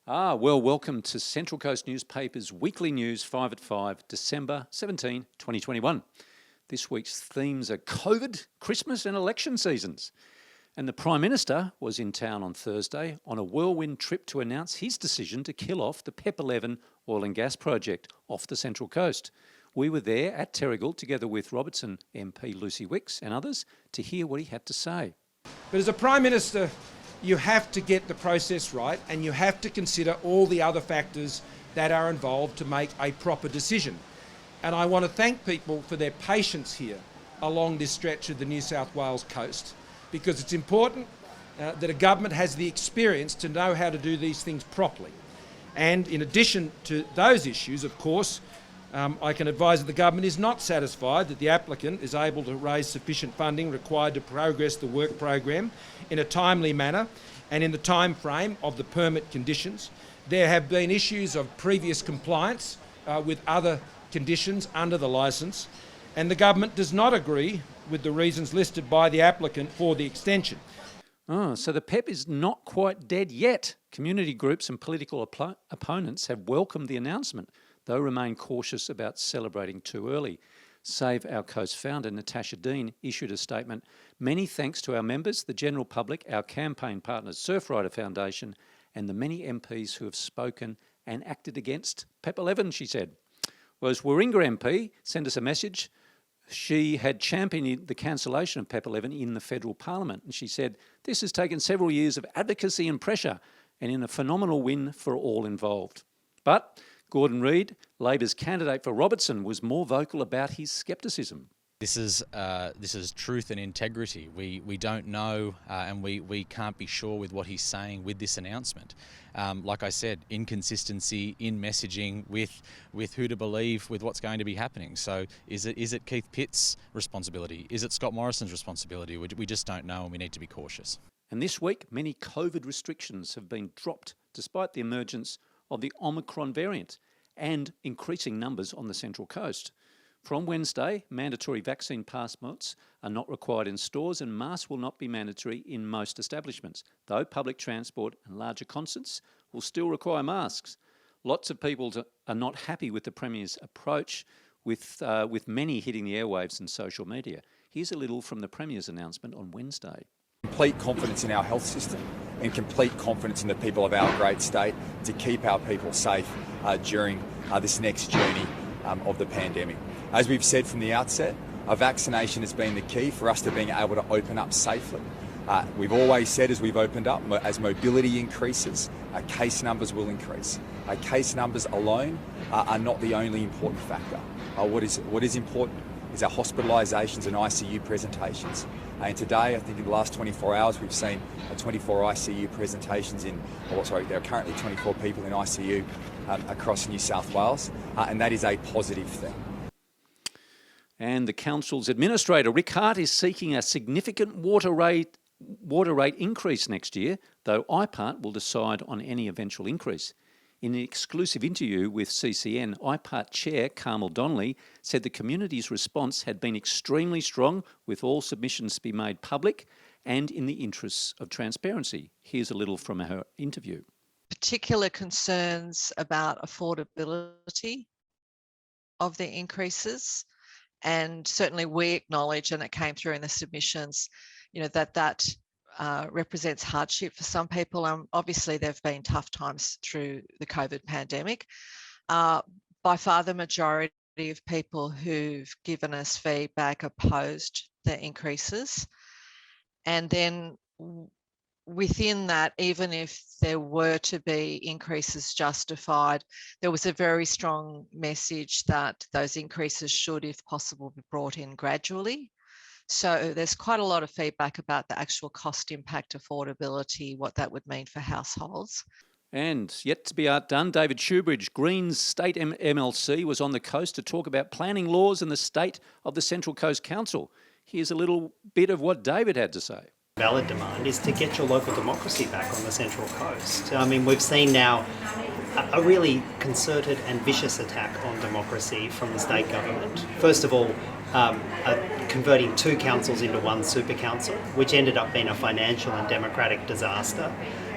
Well, welcome to Central Coast Newspaper's Weekly News 5 at 5, December 17, 2021. This week's themes are COVID, Christmas and election seasons. And the Prime Minister was in town on Thursday on a whirlwind trip to announce his decision to kill off the PEP11 oil and gas project off the Central Coast. We were there at Terrigal together with Robertson MP Lucy Wicks and others to hear what he had to say. But as a Prime Minister, you have to get the process right and you have to consider all the other factors that are involved to make a proper decision. And I want to thank people for their patience here along this stretch of the New South Wales coast, because it's important that a government has the experience to know how to do these things properly. And in addition to those issues, of course, I can advise that the government is not satisfied that the applicant is able to raise sufficient funding required to progress the work program in a timely manner and in the time frame of the permit conditions. There have been issues of previous compliance with other conditions under the licence, and the government does not agree with the reasons listed by the applicant for the extension. So the PEP is not quite dead yet. Community groups and political opponents have welcomed the announcement, though remain cautious about celebrating too early. Save Our Coast founder Natasha Dean issued a statement. Many thanks to our members, the general public, our campaign partners, Surfrider Foundation, and the many MPs who have spoken and acted against PEP11, she said. Whereas Warringah MP sent us a message. She had championed the cancellation of PEP11 in the federal parliament, and she said, this has taken several years of advocacy and pressure and in a phenomenal win for all involved. But Gordon Reid, Labor's candidate for Robertson, was more vocal about his scepticism. This is truth and integrity. We don't know and we can't be sure with what he's saying with this announcement. Like I said, inconsistency in messaging with who to believe with what's going to be happening. So is it Keith Pitt's responsibility? Is it Scott Morrison's responsibility? We just don't know, and we need to be cautious. And this week, many COVID restrictions have been dropped despite the emergence of the Omicron variant and increasing numbers on the Central Coast. From Wednesday, mandatory vaccine passports are not required in stores and masks will not be mandatory in most establishments, though public transport and larger concerts will still require masks. Lots of people are not happy with the Premier's approach, with many hitting the airwaves and social media. Here's a little from the Premier's announcement on Wednesday. Complete confidence in our health system and complete confidence in the people of our great state to keep our people safe during this next journey of the pandemic. As we've said from the outset, vaccination has been the key for us to being able to open up safely. We've always said as we've opened up, as mobility increases, case numbers will increase. Case numbers alone are not the only important factor. What is important is our hospitalisations and ICU presentations. And today, I think in the last 24 hours, we've seen 24 ICU presentations there are currently 24 people in ICU across New South Wales, and that is a positive thing. And the council's administrator, Rick Hart, is seeking a significant water rate increase next year, though IPART will decide on any eventual increase. In an exclusive interview with CCN, IPART Chair Carmel Donnelly said the community's response had been extremely strong, with all submissions to be made public and in the interests of transparency. Here's a little from her interview. Particular concerns about affordability of the increases, and certainly we acknowledge, and it came through in the submissions, that represents hardship for some people. Obviously, there have been tough times through the COVID pandemic. By far, the majority of people who've given us feedback opposed the increases. And then within that, even if there were to be increases justified, there was a very strong message that those increases should, if possible, be brought in gradually. So there's quite a lot of feedback about the actual cost impact, affordability, what that would mean for households. And yet to be outdone, David Shoebridge, Greens State MLC, was on the coast to talk about planning laws and the state of the Central Coast Council. Here's a little bit of what David had to say. Valid demand is to get your local democracy back on the Central Coast. I mean, we've seen now a really concerted and vicious attack on democracy from the state government. First of all, converting two councils into one super council, which ended up being a financial and democratic disaster.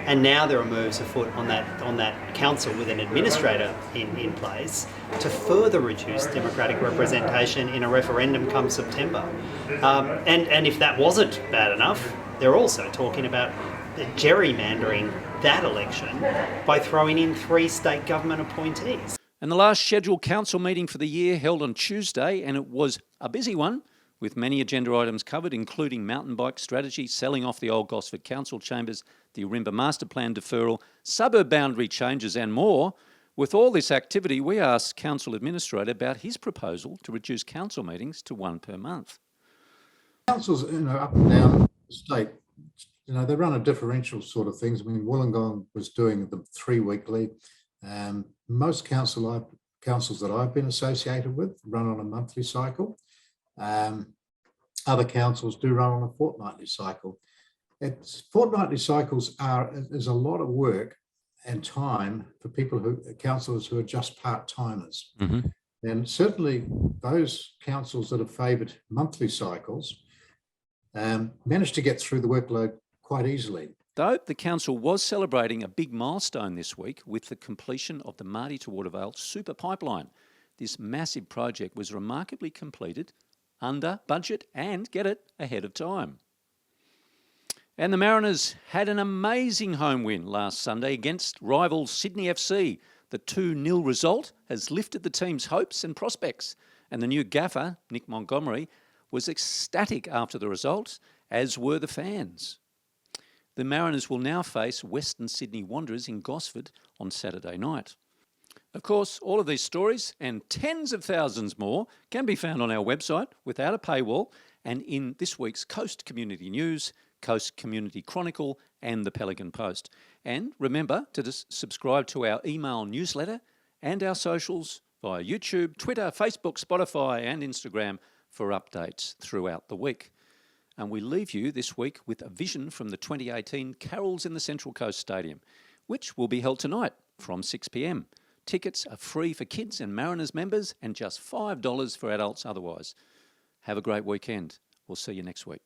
And now there are moves afoot on that council with an administrator in place to further reduce democratic representation in a referendum come September. And if that wasn't bad enough, they're also talking about gerrymandering that election by throwing in 3 state government appointees. And the last scheduled council meeting for the year held on Tuesday, and it was a busy one, with many agenda items covered, including mountain bike strategy, selling off the old Gosford Council chambers, the Ourimbah Master Plan deferral, suburb boundary changes and more. With all this activity, we asked Council Administrator about his proposal to reduce council meetings to 1 per month. Councils, up and down the state, they run a differential sort of things. I mean, Wollongong was doing them 3 weekly. Most councils that I've been associated with run on a monthly cycle. Other councils do run on a fortnightly cycle. Fortnightly cycles is a lot of work and time for councillors who are just part-timers. Mm-hmm. And certainly those councils that have favoured monthly cycles managed to get through the workload quite easily. Though the council was celebrating a big milestone this week with the completion of the Marty to Watervale Super Pipeline. This massive project was remarkably completed under budget and, get it, ahead of time. And the Mariners had an amazing home win last Sunday against rival Sydney FC. The 2-0 result has lifted the team's hopes and prospects, and the new gaffer, Nick Montgomery, was ecstatic after the result, as were the fans. The Mariners will now face Western Sydney Wanderers in Gosford on Saturday night. Of course, all of these stories and tens of thousands more can be found on our website without a paywall and in this week's Coast Community News, Coast Community Chronicle and the Pelican Post. And remember to subscribe to our email newsletter and our socials via YouTube, Twitter, Facebook, Spotify and Instagram for updates throughout the week. And we leave you this week with a vision from the 2018 Carols in the Central Coast Stadium, which will be held tonight from 6 p.m. Tickets are free for kids and Mariners members and just $5 for adults otherwise. Have a great weekend. We'll see you next week.